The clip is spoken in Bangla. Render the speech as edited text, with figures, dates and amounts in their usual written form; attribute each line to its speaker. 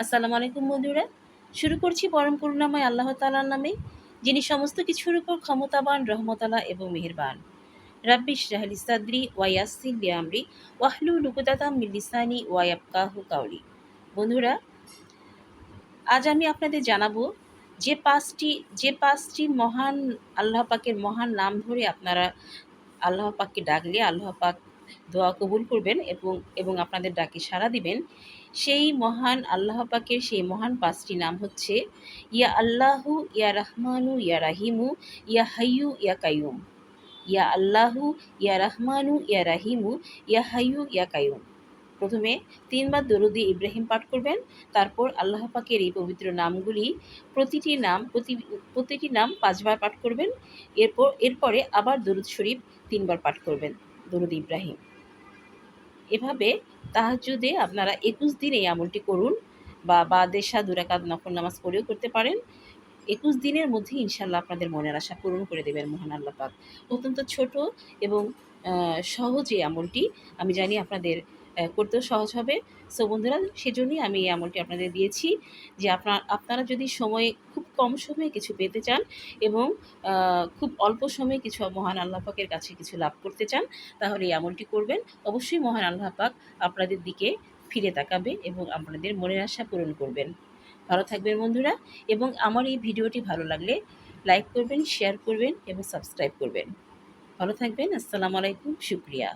Speaker 1: আসসালামু আলাইকুম বন্ধুরা। শুরু করছি পরম করুণাময় আল্লাহ তাআলার নামে, যিনি সমস্ত কিছুর উপর ক্ষমতাবান, রহমতালা এবং মেহেরবান। রাব্বি ইশরাহ লি সাদরি ওয়া ইয়াসসির লি আমরি ওয়াহলুল উকদাতাম মিন লিসানি ওয়া ইয়াফকাহু কাওলি। বন্ধুরা, আজ আমি আপনাদের জানাবো যে পাঁচটি মহান আল্লাহ পাকের মহান নাম ধরে আপনারা আল্লাহ পাককে ডাকলে আল্লাহ পাক দোয়া কবুল করবেন এবং আপনাদের ডাকে সাড়া দিবেন। সেই মহান আল্লাহ পাকের সেই মহান পাঁচটি নাম হচ্ছে ইয়া আল্লাহু, ইয়া রহমানু, ইয়া রাহিমু, ইয়া হাইয়ু, ইয়া কাইয়ুম। ইয়া আল্লাহু, ইয়া রহমানু, ইয়া রাহিমু, ইয়া হাইয়ু, ইয়া কাইয়ুম। প্রথমে ৩ বার দরুদে ইব্রাহিম পাঠ করবেন। তারপর আল্লাহ পাকের এই পবিত্র নামগুলি প্রতিটি নাম ৫ বার পাঠ করবেন। এরপরে আবার দরুদ শরীফ ৩ বার পাঠ করবেন, দরুদ ইব্রাহিম। এভাবে তাহাজ্জুদে আপনারা ২১ দিন এই আমলটি করুন, বা বাদে ২ রাকাত নফল নামাজ পড়েও করতে পারেন। ২১ দিনের মধ্যে ইনশাআল্লাহ আপনাদের মনের আশা পূরণ করে দেবেন মহান আল্লাহ পাক। অত্যন্ত ছোট এবং সহজ এই আমলটি। আমি জানি আপনাদের করতেও সহজ হবে। সো বন্ধুরা, সেজন্যই আমি এই আমলটি আপনাদের দিয়েছি, যে আপনারা যদি খুব কম সময়ে কিছু পেতে চান এবং খুব অল্প সময়ে কিছু মহান আল্লাহ পাকের কাছে কিছু লাভ করতে চান, তাহলে এই আমলটি করবেন। অবশ্যই মহান আল্লাহ পাক আপনাদের দিকে ফিরে তাকাবে এবং আপনাদের মনের আশা পূরণ করবেন। ভালো থাকবেন বন্ধুরা, এবং আমার এই ভিডিওটি ভালো লাগলে লাইক করবেন, শেয়ার করবেন এবং সাবস্ক্রাইব করবেন। ভালো থাকবেন। আসসালামু আলাইকুম। শুকরিয়া।